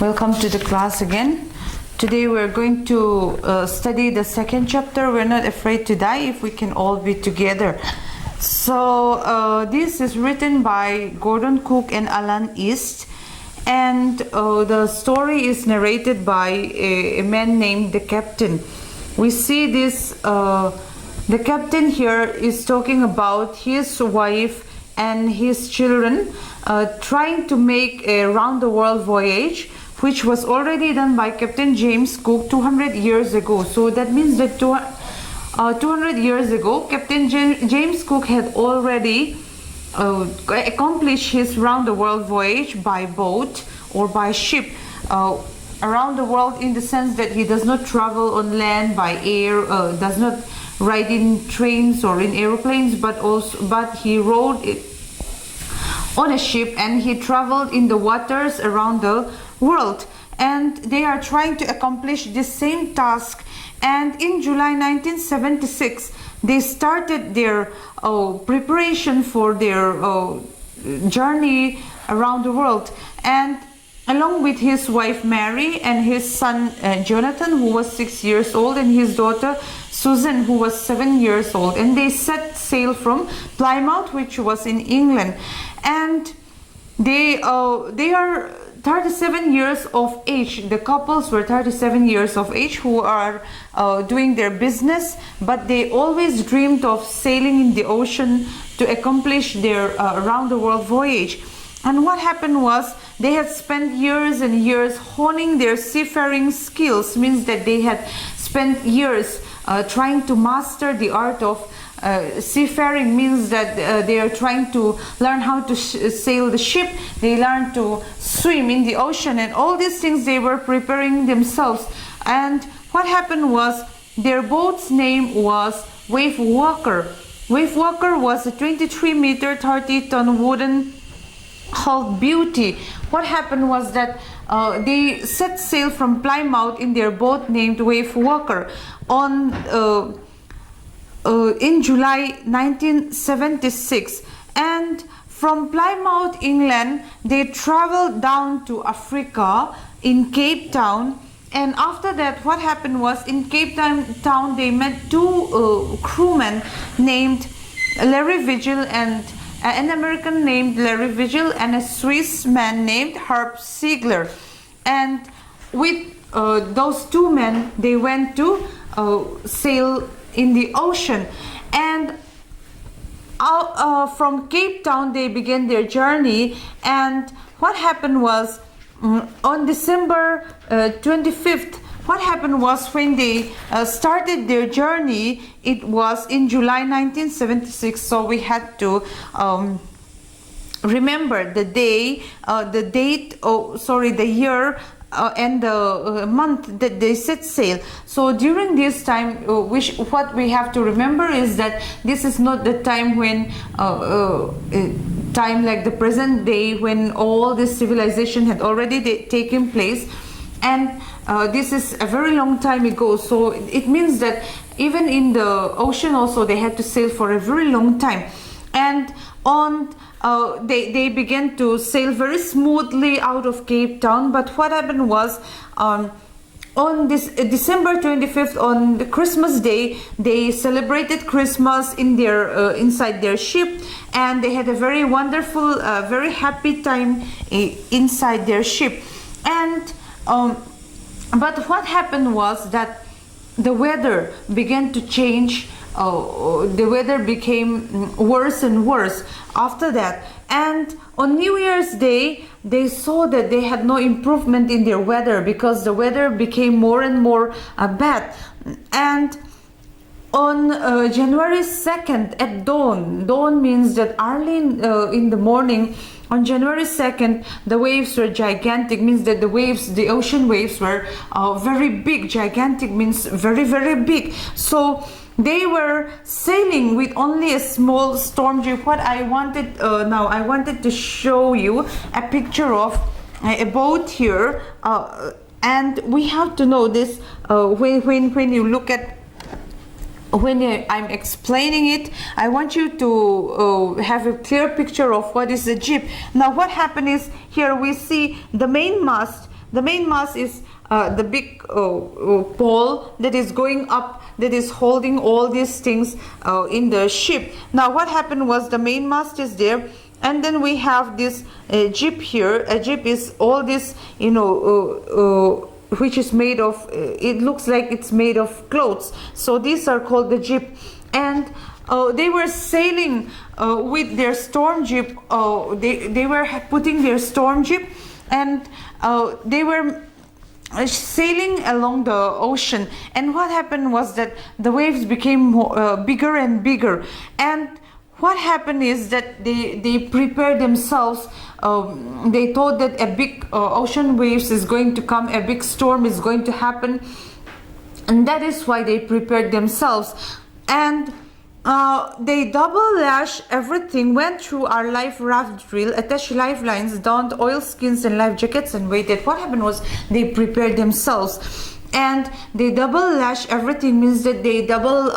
Welcome to the class again. Today we're going to study the second chapter, We're Not Afraid to Die If We Can All Be Together. So this is written by Gordon Cook and Alan East, and the story is narrated by a man named the Captain. We see this, the captain here is talking about his wife and his children trying to make a round the world voyage, which was already done by Captain James Cook 200 years ago. So that means that 200 years ago, Captain James Cook had already accomplished his round the world voyage by boat or by ship. Around the world in the sense that he does not travel on land by air, does not ride in trains or in aeroplanes, but he rode on a ship and he traveled in the waters around the world, and they are trying to accomplish this same task. And in July 1976 they started their preparation for their journey around the world, and along with his wife Mary and his son Jonathan, who was 6 years old, and his daughter Susan, who was 7 years old, and they set sail from Plymouth, which was in England. And they are 37 years of age. The couples were 37 years of age who are doing their business, but they always dreamed of sailing in the ocean to accomplish their around the world voyage. And what happened was they had spent years and years honing their seafaring skills. Means that they had spent years trying to master the art of seafaring. Means that they are trying to learn how to sail the ship, they learn to swim in the ocean, and all these things they were preparing themselves. And what happened was their boat's name was Wave Walker. Wave Walker was a 23-meter 30-ton wooden hull beauty. What happened was that they set sail from Plymouth in their boat named Wave Walker on in July 1976, and from Plymouth, England, they traveled down to Africa in Cape Town. And after that, what happened was in Cape Town they met two crewmen named Larry Vigil, and an American named Larry Vigil, and a Swiss man named Herb Ziegler. And with those two men, they went to sail in the ocean. And from Cape Town they began their journey. And what happened was on December 25th, what happened was when they started their journey, it was in July 1976. So we had to remember the day, the year and the month that they set sail. So during this time, what we have to remember is that this is not the time when time like the present day, when all this civilization had already taken place. And this is a very long time ago. So it means that even in the ocean also they had to sail for a very long time. And on they began to sail very smoothly out of Cape Town. But what happened was on this December 25th, on the Christmas Day, they celebrated Christmas in their inside their ship, and they had a very wonderful, very happy time inside their ship. And but what happened was that the weather began to change. The weather became worse and worse after that. And on New Year's Day, they saw that they had no improvement in their weather, because the weather became more and more bad. And on January 2nd at dawn means that early in the morning, on January 2nd, the waves were gigantic. Means that the ocean waves were very big. Gigantic means very, very big. So they were sailing with only a small storm jib. What I wanted now, I wanted to show you a picture of a boat here, and we have to know this when you look at when I'm explaining it, I want you to have a clear picture of what is a jib. Now what happened is, here we see the main mast. The main mast is the big pole that is going up, that is holding all these things in the ship. Now what happened was, the main mast is there, and then we have this jib here. A jib is all this, you know, which is made of, it looks like it's made of clothes. So these are called the jib. And they were sailing with their storm jib. They were putting their storm jib, and they were sailing along the ocean. And what happened was that the waves became bigger and bigger. And what happened is that they prepared themselves. They thought that a big ocean waves is going to come, a big storm is going to happen, and that is why they prepared themselves. And they double lash everything, went through our life raft drill, attached lifelines, donned oilskins and life jackets, and waited. What happened was, they prepared themselves. And they double lash everything means that they double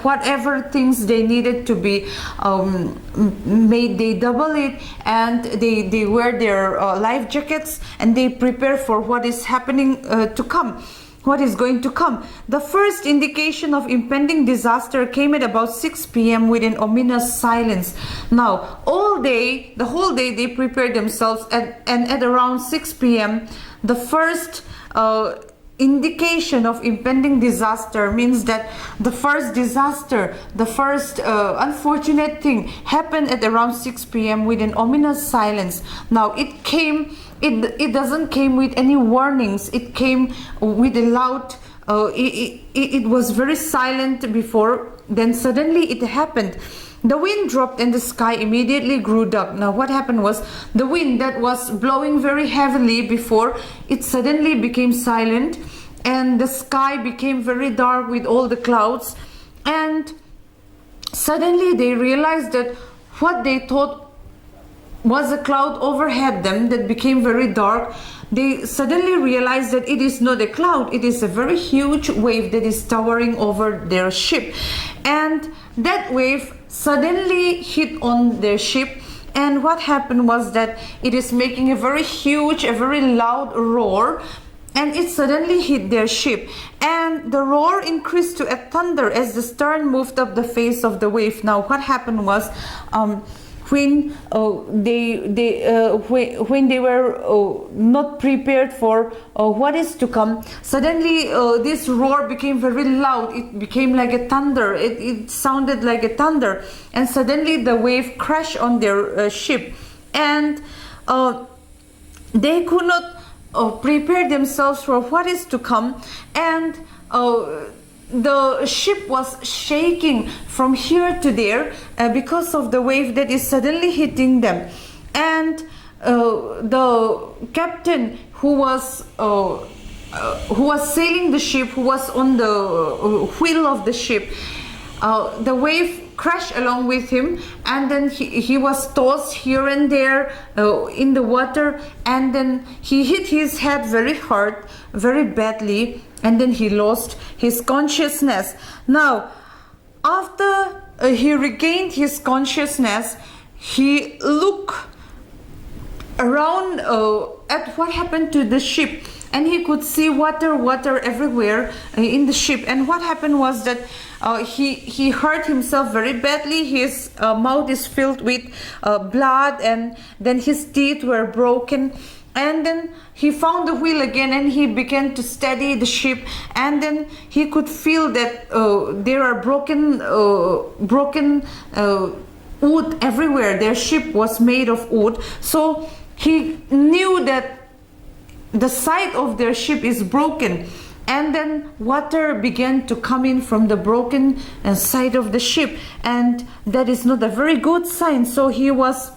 whatever things they needed to be made, they double it, and they wear their life jackets, and they prepare for what is happening to come, what is going to come. The first indication of impending disaster came at about 6 p.m. with an ominous silence. Now all day, the whole day, they prepared themselves, and at around 6 p.m. the first indication of impending disaster means that the first disaster, the first unfortunate thing happened at around 6 p.m. with an ominous silence. Now it came, it doesn't came with any warnings. It came with a loud, it was very silent before, then suddenly it happened. The wind dropped and the sky immediately grew dark. Now what happened was, the wind that was blowing very heavily before, it suddenly became silent, and the sky became very dark with all the clouds. And suddenly they realized that what they thought was a cloud overhead them that became very dark, they suddenly realized that it is not a cloud, it is a very huge wave that is towering over their ship. And that wave suddenly hit on their ship, and what happened was that it is making a very huge, a very loud roar, and it suddenly hit their ship, and the roar increased to a thunder as the stern moved up the face of the wave. Now what happened was, when they were not prepared for what is to come, suddenly this roar became very loud. It became like a thunder. It sounded like a thunder, and suddenly the wave crashed on their ship, and they could not prepare themselves for what is to come, and the ship was shaking from here to there because of the wave that is suddenly hitting them. And the captain who was sailing the ship, who was on the wheel of the ship, the wave crashed along with him, and then he was tossed here and there in the water, and then he hit his head very hard, very badly, and then he lost his consciousness. Now after he regained his consciousness, he looked around at what happened to the ship, and he could see water everywhere in the ship. And what happened was that he hurt himself very badly. His mouth is filled with blood, and then his teeth were broken. And then he found the wheel again, and he began to steady the ship, and then he could feel that there are broken wood everywhere. Their ship was made of wood, so he knew that the side of their ship is broken, and then water began to come in from the broken side of the ship, and that is not a very good sign. So he was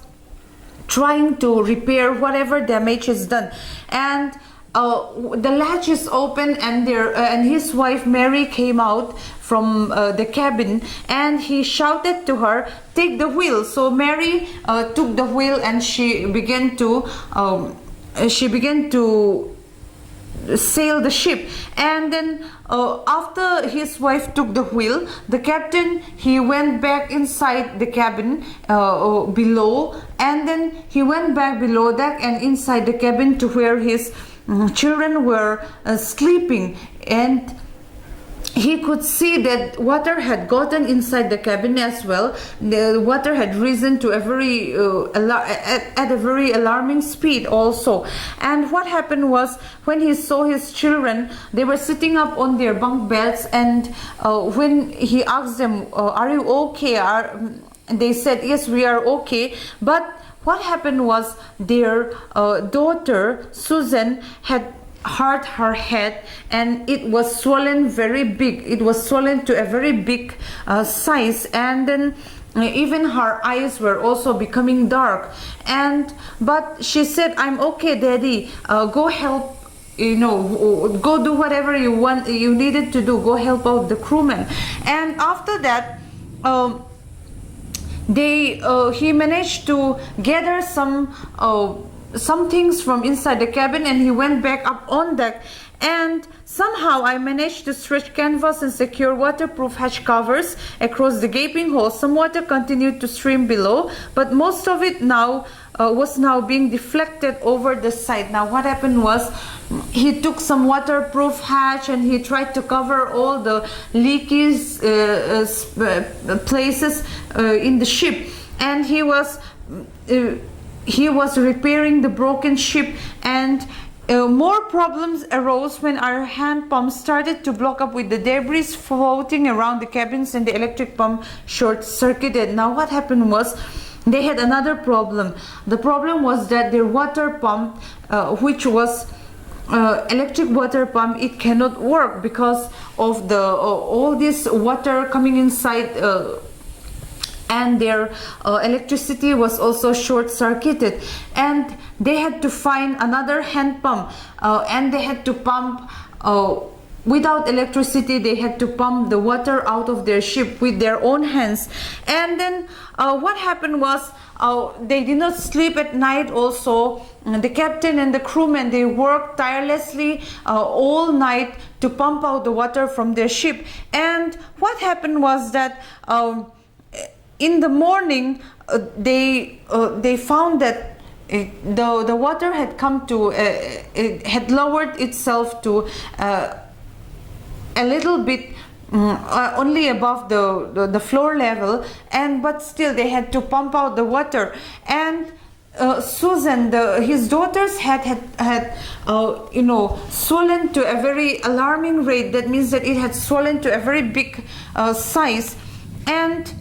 trying to repair whatever damage is done, and the latch is open, and his wife Mary came out from the cabin, and he shouted to her, "Take the wheel." So Mary took the wheel, and she began to sail the ship. And then after his wife took the wheel, the captain, he went back inside the cabin below, and then he went back below deck and inside the cabin to where his children were sleeping. And he could see that water had gotten inside the cabin as well. The water had risen to a very at a very alarming speed also. And what happened was, when he saw his children, they were sitting up on their bunk beds, and when he asked them, are you okay? They said, yes, we are okay. But what happened was, their daughter Susan had hurt her head, and it was swollen very big. It was swollen to a very big size, and then even her eyes were also becoming dark. But she said, I'm okay, Daddy, go help, go do whatever you needed to do, go help out the crewmen. And after that, he managed to gather some things from inside the cabin, and he went back up on deck. And somehow I managed to stretch canvas and secure waterproof hatch covers across the gaping hole. Some water continued to stream below, but most of it was now being deflected over the side. Now what happened was, he took some waterproof hatch and he tried to cover all the leaky places in the ship, and he was repairing the broken ship. And more problems arose when our hand pump started to block up with the debris floating around the cabins, and the electric pump short-circuited. Now what happened was, they had another problem. The problem was that their water pump, which was electric water pump, it cannot work because of the all this water coming inside, and their electricity was also short-circuited. And they had to find another hand pump, and they had to pump without electricity. They had to pump the water out of their ship with their own hands. And then what happened was, they did not sleep at night also. The captain and the crewmen, they worked tirelessly all night to pump out the water from their ship. And what happened was that in the morning, they found that the water had come to it had lowered itself to a little bit, only above the floor level, but still they had to pump out the water. And Susan, his daughters had swollen to a very alarming rate. That means that it had swollen to a very big size. And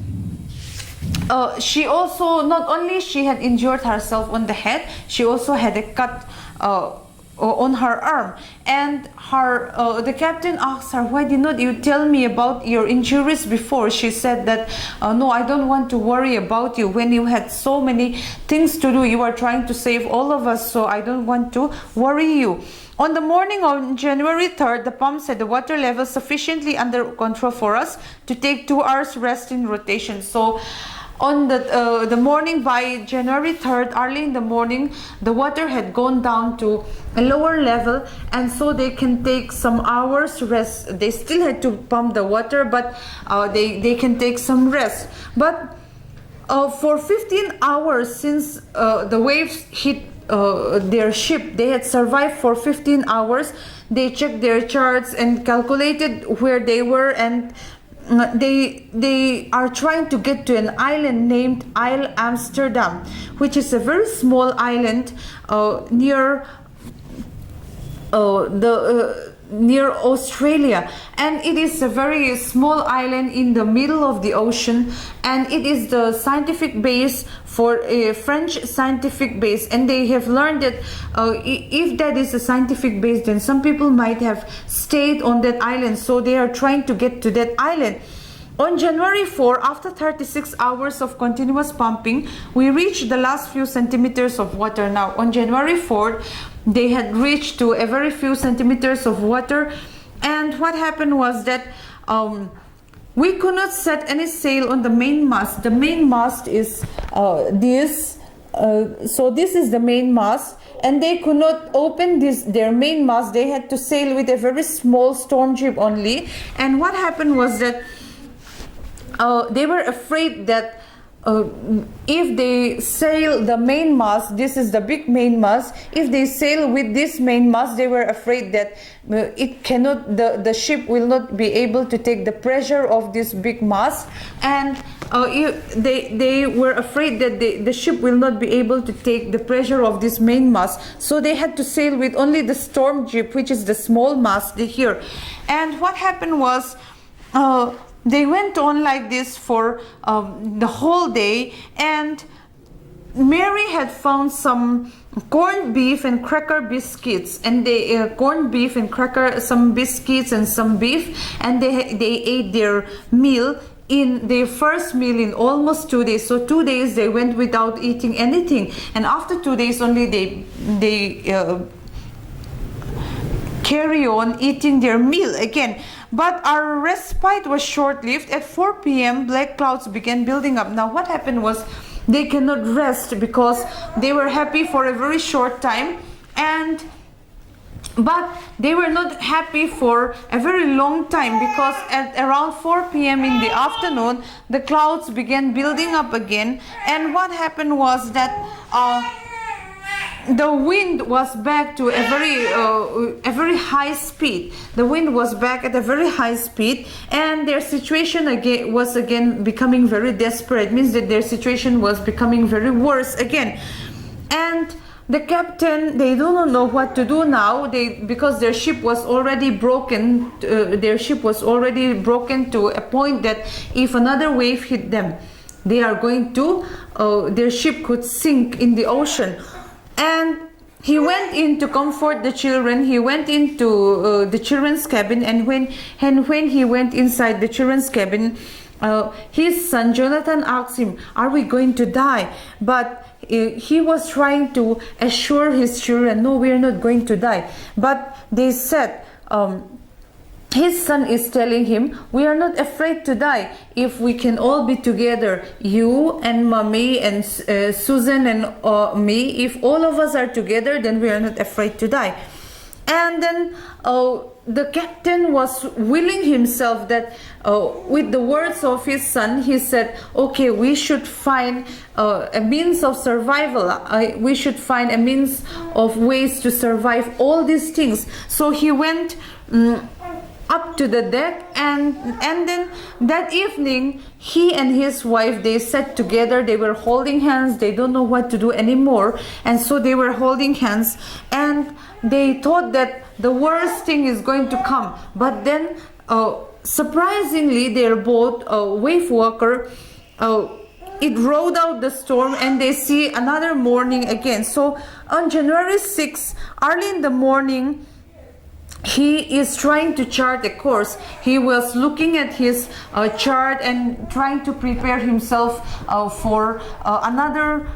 she also, not only she had injured herself on the head, she also had a cut on her arm. And the captain asked her, why did not you tell me about your injuries before? She said that, no, I don't want to worry about you. When you had so many things to do, you are trying to save all of us, so I don't want to worry you. On the morning of January 3rd, the pump said the water level sufficiently under control for us to take 2 hours rest in rotation. So on the morning, by January 3rd, early in the morning, the water had gone down to a lower level, and so they can take some hours rest. They still had to pump the water, but they can take some rest. But for 15 hours since the waves hit their ship, they had survived for 15 hours. They checked their charts and calculated where they were, and they are trying to get to an island named Isle Amsterdam, which is a very small island near near Australia, and it is a very small island in the middle of the ocean, and it is the scientific base for a French scientific base. And they have learned that if that is a scientific base, then some people might have stayed on that island, so they are trying to get to that island. On January 4, after 36 hours of continuous pumping, we reached the last few centimeters of water. Now, on January 4th, they had reached to a very few centimeters of water, and what happened was that we could not set any sail on the main mast. The main mast is this, so this is the main mast, and they could not open their main mast. They had to sail with a very small storm jib only. And what happened was that they were afraid that if they sail the main mast, this is the big main mast, if they sail with this main mast, they were afraid that the ship will not be able to take the pressure of this big mast, and they were afraid that the ship will not be able to take the pressure of this main mast. So they had to sail with only the storm jib, which is the small mast here. And what happened was, they went on like this for the whole day, and Mary had found some corned beef and cracker biscuits, and they corned beef and cracker, some biscuits and some beef, and they ate their meal, in their first meal in almost 2 days. So 2 days they went without eating anything, and after 2 days only they carry on eating their meal again. But our respite was short-lived. At 4 p.m., black clouds began building up. Now what happened was, they cannot rest because they were happy for a very short time, but they were not happy for a very long time, because at around 4 p.m. in the afternoon, the clouds began building up again. And what happened was that the wind was back to a very high speed. The wind was back at a very high speed, and their situation was again becoming very desperate. It means that their situation was becoming very worse again. And the captain, they do not know what to do now, because their ship was already broken. Their ship was already broken to a point that if another wave hit them, they are going to, their ship could sink in the ocean. And he went in to comfort the children. He went into the children's cabin, and when he went inside the children's cabin, his son Jonathan asked him, "Are we going to die?" But he was trying to assure his children, "No, we are not going to die." But they said, his son is telling him, "We are not afraid to die if we can all be together, you and mommy and Susan and me. If all of us are together, then we are not afraid to die." And then the captain was willing himself that with the words of his son, he said, "Okay, we should find a means of survival. We should find a means of ways to survive all these things." So he went up to the deck, and then that evening, he and his wife, they sat together. They were holding hands. They don't know what to do anymore, and so they were holding hands, and they thought that the worst thing is going to come. But then surprisingly, their boat, Wave Walker, it rode out the storm, and they see another morning again. So on January 6th, early in the morning, he is trying to chart a course. He was looking at his chart and trying to prepare himself for another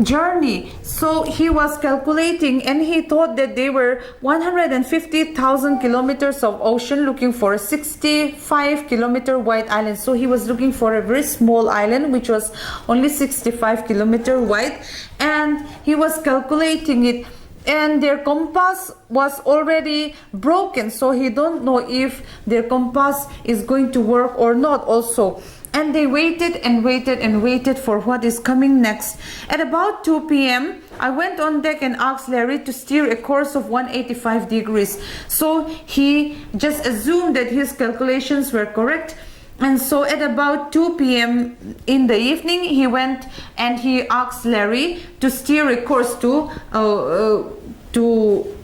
journey. So he was calculating, and he thought that they were 150,000 kilometers of ocean, looking for a 65-kilometer wide island. So he was looking for a very small island which was only 65-kilometer wide, and he was calculating it. And their compass was already broken, so he don't know if their compass is going to work or not also. And they waited and waited and waited for what is coming next. At about 2 p.m., I went on deck and asked Larry to steer a course of 185 degrees. So he just assumed that his calculations were correct. And so at about 2 p.m. in the evening, he went and he asked Larry to steer a course to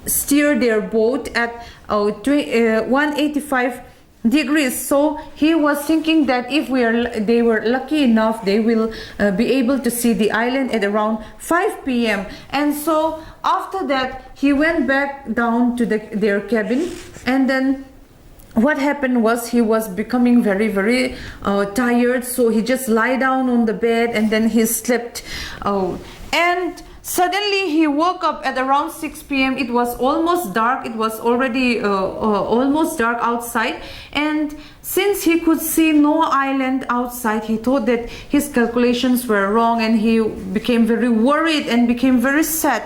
steer their boat at 185 degrees. So he was thinking that if they were lucky enough, they will be able to see the island at around 5 p.m. And so after that, he went back down to their cabin, and then what happened was he was becoming very, very tired, so he just lie down on the bed, and then he slept. And suddenly he woke up at around 6 p.m. It was almost dark. It was already almost dark outside, and since he could see no island outside, he thought that his calculations were wrong, and he became very worried and became very sad.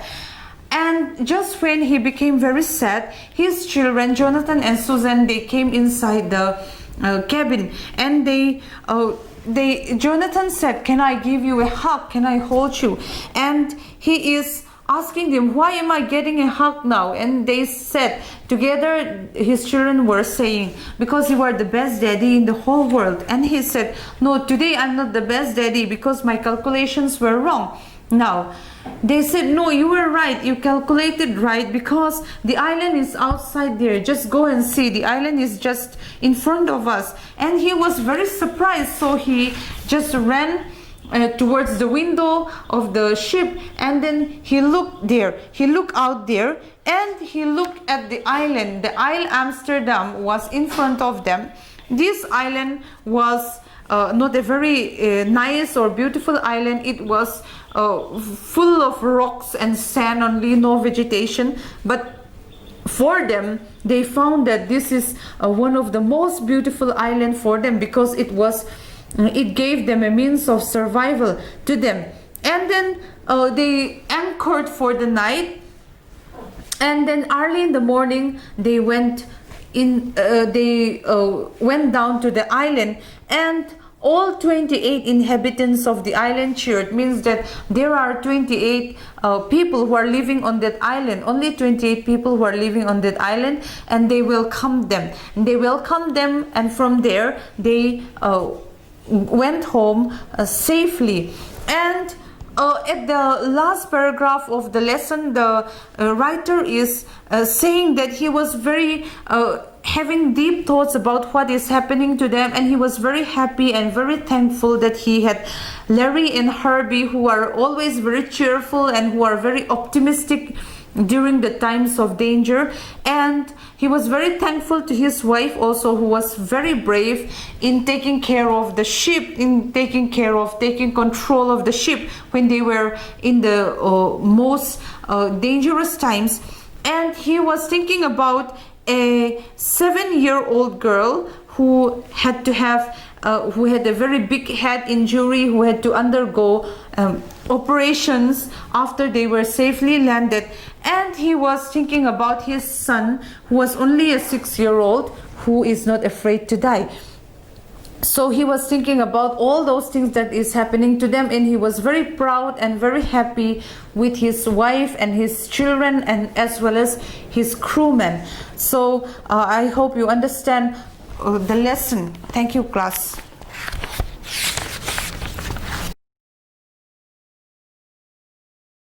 And just when he became very sad, his children, Jonathan and Susan, they came inside the cabin, and Jonathan said, "Can I give you a hug? Can I hold you?" And he is asking them, "Why am I getting a hug now?" And they said together, his children were saying, "Because you are the best daddy in the whole world." And he said, "No, today I'm not the best daddy because my calculations were wrong." Now they said, "No, you were right, you calculated right, because the island is outside there. Just go and see, the island is just in front of us." And he was very surprised, so he just ran towards the window of the ship, and then he looked there, he looked out there, and he looked at the island. The Isle Amsterdam was in front of them. This island was not a very nice or beautiful island. It was full of rocks and sand only, no vegetation. But for them, they found that this is one of the most beautiful island for them, because it gave them a means of survival to them. And then they anchored for the night, and then early in the morning they went down to the island, and all 28 inhabitants of the island cheered. Means that there are 28 people who are living on that island, only 28 people who are living on that island, and they welcomed them. And from there they went home safely. And at the last paragraph of the lesson, the writer is saying that he was very having deep thoughts about what is happening to them, and he was very happy and very thankful that he had Larry and Herbie, who are always very cheerful and who are very optimistic during the times of danger. And he was very thankful to his wife also, who was very brave in taking care of the ship, in taking control of the ship when they were in the most dangerous times. And he was thinking about a 7-year-old girl who had a very big head injury, who had to undergo operations after they were safely landed. And he was thinking about his son, who was only a 6-year-old, who is not afraid to die. So he was thinking about all those things that is happening to them, and he was very proud and very happy with his wife and his children, and as well as his crewmen. So I hope you understand the lesson. Thank you, class.